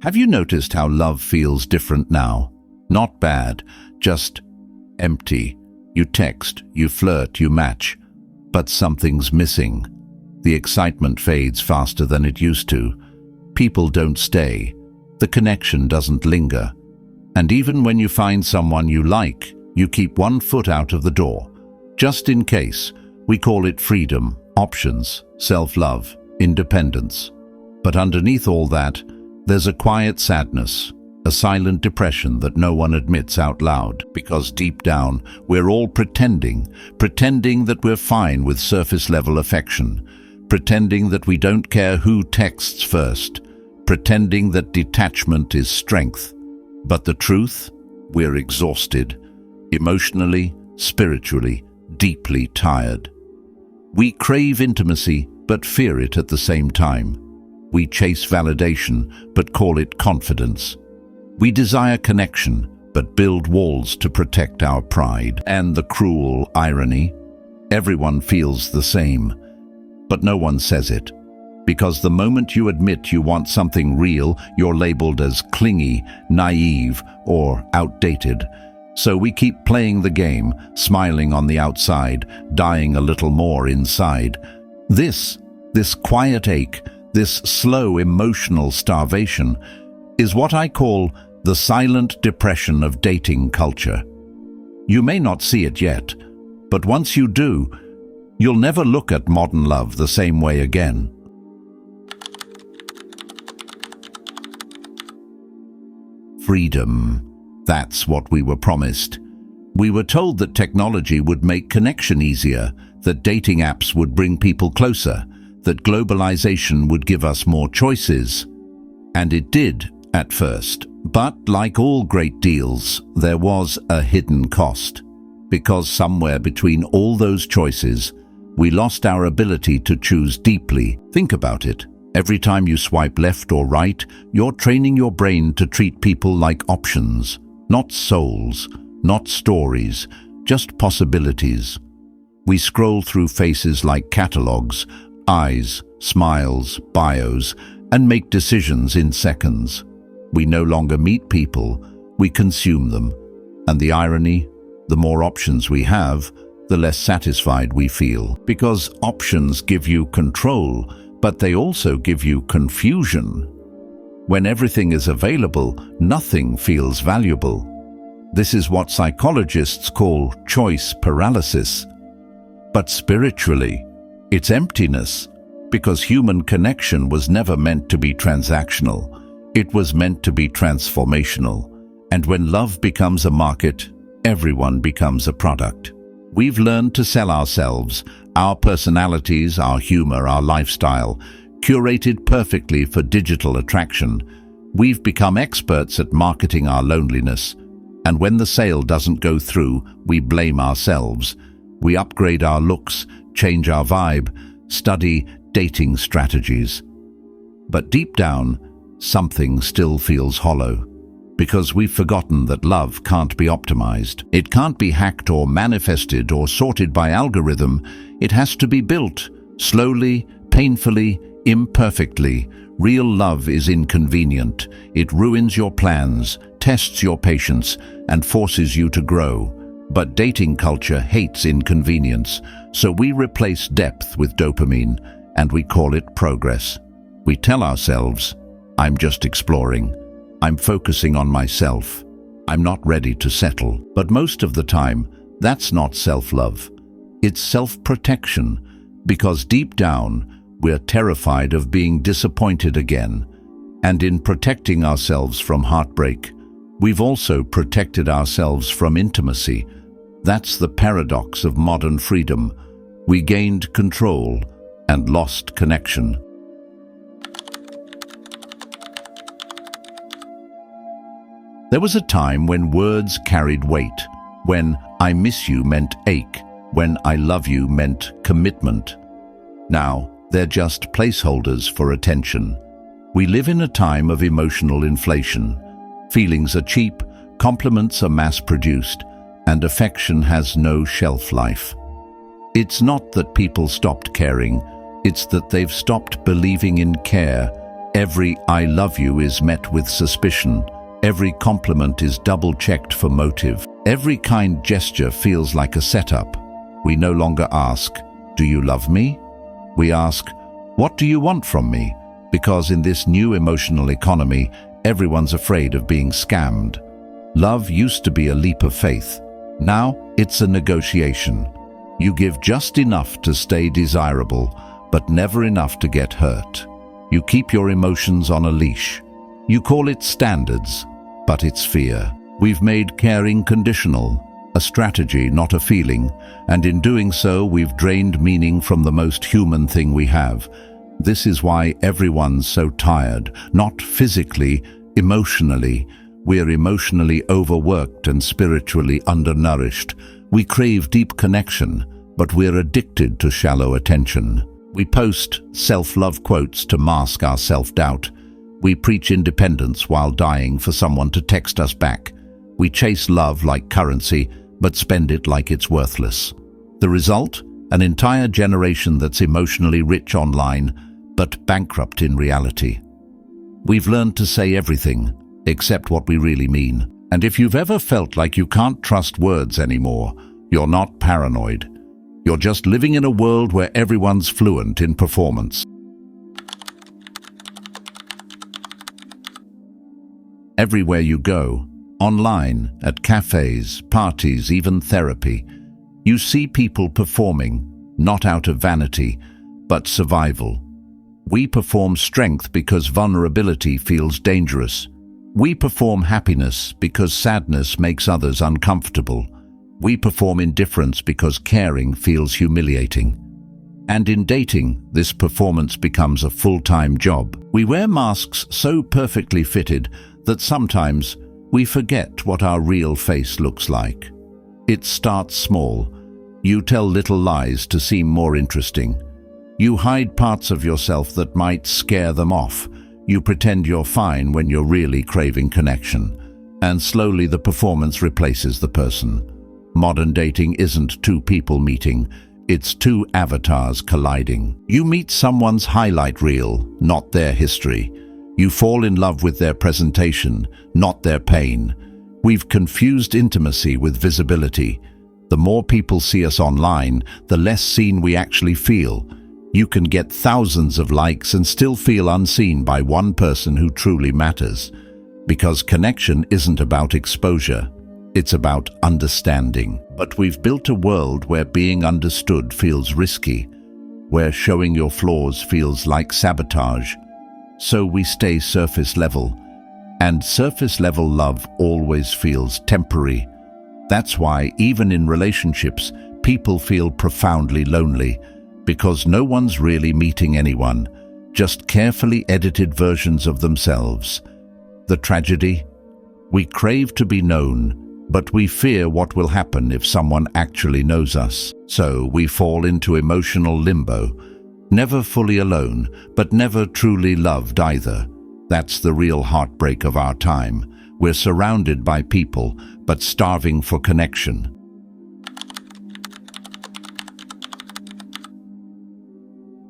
Have you noticed how love feels different now? Not bad, just empty. You text, you flirt, you match, but something's missing. The excitement fades faster than it used to. People don't stay. The connection doesn't linger. And even when you find someone you like, you keep one foot out of the door. Just in case. We call it freedom, options, self-love, independence. But underneath all that, there's a quiet sadness, a silent depression that no one admits out loud, because deep down, we're all pretending that we're fine with surface-level affection, pretending that we don't care who texts first, pretending that detachment is strength. But the truth? We're exhausted, emotionally, spiritually, deeply tired. We crave intimacy, but fear it at the same time. We chase validation, but call it confidence. We desire connection, but build walls to protect our pride. And the cruel irony? Everyone feels the same, but no one says it. Because the moment you admit you want something real, you're labeled as clingy, naive, or outdated. So we keep playing the game, smiling on the outside, dying a little more inside. This quiet ache, this slow emotional starvation, is what I call the silent depression of dating culture. You may not see it yet, but once you do, you'll never look at modern love the same way again. Freedom. That's what we were promised. We were told that technology would make connection easier, that dating apps would bring people closer, that globalization would give us more choices. And it did, at first. But like all great deals, there was a hidden cost. Because somewhere between all those choices, we lost our ability to choose deeply. Think about it. Every time you swipe left or right, you're training your brain to treat people like options. Not souls, not stories, just possibilities. We scroll through faces like catalogs, eyes, smiles, bios, and make decisions in seconds. We no longer meet people, we consume them. And the irony, the more options we have, the less satisfied we feel. Because options give you control, but they also give you confusion. When everything is available, nothing feels valuable. This is what psychologists call choice paralysis. But spiritually, it's emptiness, because human connection was never meant to be transactional. It was meant to be transformational. And when love becomes a market, everyone becomes a product. We've learned to sell ourselves, our personalities, our humor, our lifestyle, curated perfectly for digital attraction. We've become experts at marketing our loneliness. And when the sale doesn't go through, we blame ourselves. We upgrade our looks, change our vibe, study dating strategies. But deep down, something still feels hollow. Because we've forgotten that love can't be optimized. It can't be hacked or manifested or sorted by algorithm. It has to be built, slowly, painfully, imperfectly. Real love is inconvenient. It ruins your plans, tests your patience, and forces you to grow. But dating culture hates inconvenience, so we replace depth with dopamine, and we call it progress. We tell ourselves, I'm just exploring. I'm focusing on myself. I'm not ready to settle. But most of the time, that's not self-love. It's self-protection, because deep down, we're terrified of being disappointed again. And in protecting ourselves from heartbreak, we've also protected ourselves from intimacy. That's the paradox of modern freedom. We gained control and lost connection. There was a time when words carried weight, when I miss you meant ache, when I love you meant commitment. Now, they're just placeholders for attention. We live in a time of emotional inflation. Feelings are cheap, compliments are mass-produced, and affection has no shelf life. It's not that people stopped caring, it's that they've stopped believing in care. Every "I love you" is met with suspicion. Every compliment is double-checked for motive. Every kind gesture feels like a setup. We no longer ask, "Do you love me?" We ask, "What do you want from me?" Because in this new emotional economy, everyone's afraid of being scammed. Love used to be a leap of faith. Now it's a negotiation. You give just enough to stay desirable, but never enough to get hurt. You keep your emotions on a leash. You call it standards, but it's fear. We've made caring conditional, a strategy, not a feeling, and in doing so, we've drained meaning from the most human thing we have. This is why everyone's so tired, not physically, emotionally. We're emotionally overworked and spiritually undernourished. We crave deep connection, but we're addicted to shallow attention. We post self-love quotes to mask our self-doubt. We preach independence while dying for someone to text us back. We chase love like currency, but spend it like it's worthless. The result? An entire generation that's emotionally rich online, but bankrupt in reality. We've learned to say everything, except what we really mean. And if you've ever felt like you can't trust words anymore, you're not paranoid. You're just living in a world where everyone's fluent in performance. Everywhere you go, online, at cafes, parties, even therapy, you see people performing, not out of vanity, but survival. We perform strength because vulnerability feels dangerous. We perform happiness because sadness makes others uncomfortable. We perform indifference because caring feels humiliating. And in dating, this performance becomes a full-time job. We wear masks so perfectly fitted that sometimes we forget what our real face looks like. It starts small. You tell little lies to seem more interesting. You hide parts of yourself that might scare them off. You pretend you're fine when you're really craving connection. And slowly the performance replaces the person. Modern dating isn't two people meeting, it's two avatars colliding. You meet someone's highlight reel, not their history. You fall in love with their presentation, not their pain. We've confused intimacy with visibility. The more people see us online, the less seen we actually feel. You can get thousands of likes and still feel unseen by one person who truly matters. Because connection isn't about exposure. It's about understanding. But we've built a world where being understood feels risky, where showing your flaws feels like sabotage. So we stay surface level. And surface level love always feels temporary. That's why, even in relationships, people feel profoundly lonely, because no one's really meeting anyone, just carefully edited versions of themselves. The tragedy? We crave to be known, but we fear what will happen if someone actually knows us. So we fall into emotional limbo, never fully alone, but never truly loved either. That's the real heartbreak of our time. We're surrounded by people, but starving for connection.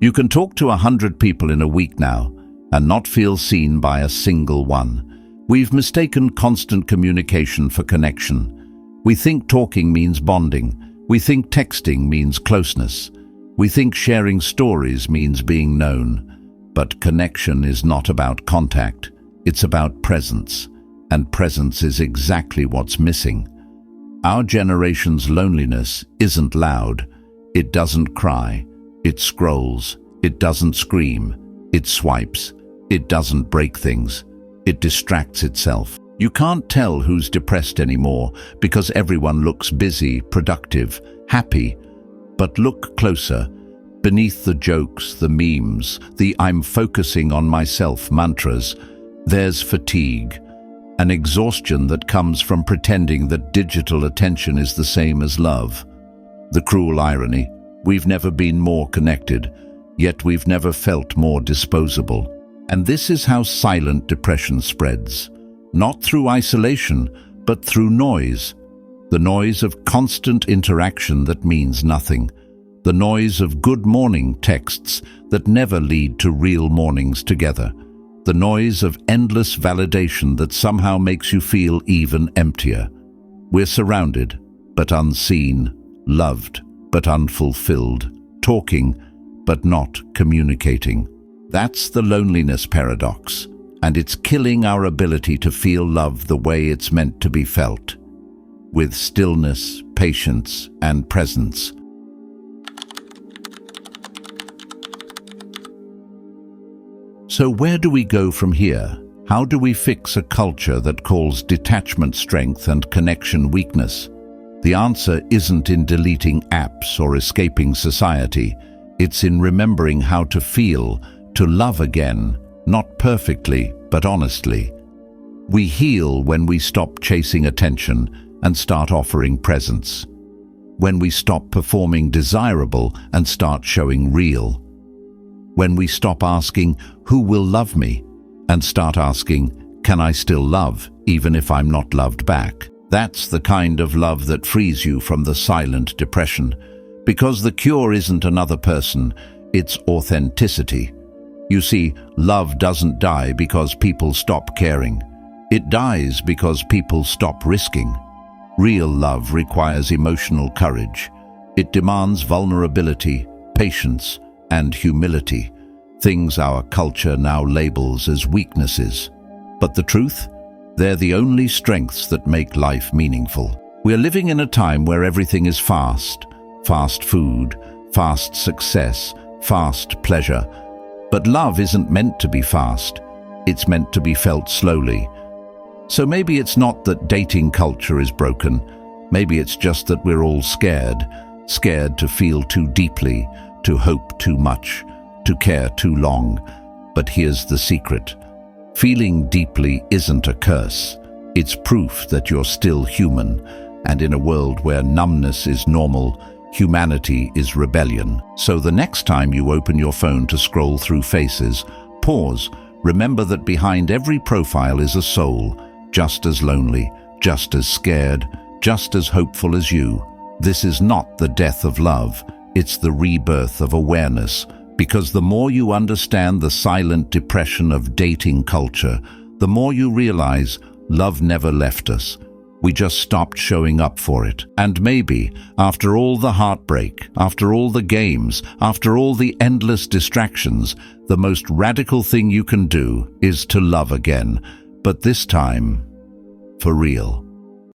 You can talk to 100 people in a week now, and not feel seen by a single one. We've mistaken constant communication for connection. We think talking means bonding. We think texting means closeness. We think sharing stories means being known. But connection is not about contact. It's about presence. And presence is exactly what's missing. Our generation's loneliness isn't loud. It doesn't cry. It scrolls. It doesn't scream. It swipes. It doesn't break things. It distracts itself. You can't tell who's depressed anymore because everyone looks busy, productive, happy. But look closer. Beneath the jokes, the memes, the "I'm focusing on myself" mantras, there's fatigue, an exhaustion that comes from pretending that digital attention is the same as love. The cruel irony, we've never been more connected, yet we've never felt more disposable. And this is how silent depression spreads. Not through isolation, but through noise. The noise of constant interaction that means nothing. The noise of good morning texts that never lead to real mornings together. the noise of endless validation that somehow makes you feel even emptier. We're surrounded, but unseen, loved, but unfulfilled, talking, but not communicating. That's the loneliness paradox, and it's killing our ability to feel love the way it's meant to be felt, with stillness, patience, and presence. So where do we go from here? How do we fix a culture that calls detachment strength and connection weakness? The answer isn't in deleting apps or escaping society. It's in remembering how to feel, to love again, not perfectly, but honestly. We heal when we stop chasing attention and start offering presence. When we stop performing desirable and start showing real. When we stop asking, "Who will love me?" and start asking, "Can I still love, even if I'm not loved back?" That's the kind of love that frees you from the silent depression. Because the cure isn't another person, it's authenticity. You see, love doesn't die because people stop caring. It dies because people stop risking. Real love requires emotional courage. It demands vulnerability, patience, and humility, things our culture now labels as weaknesses. But the truth? They're the only strengths that make life meaningful. We're living in a time where everything is fast. Fast food, fast success, fast pleasure. But love isn't meant to be fast. It's meant to be felt slowly. So maybe it's not that dating culture is broken. Maybe it's just that we're all scared. Scared to feel too deeply, to hope too much, to care too long. But here's the secret. Feeling deeply isn't a curse. It's proof that you're still human. And in a world where numbness is normal, humanity is rebellion. So the next time you open your phone to scroll through faces, pause. Remember that behind every profile is a soul, just as lonely, just as scared, just as hopeful as you. This is not the death of love. It's the rebirth of awareness, because the more you understand the silent depression of dating culture, the more you realize love never left us. We just stopped showing up for it. And maybe, after all the heartbreak, after all the games, after all the endless distractions, the most radical thing you can do is to love again, but this time, for real.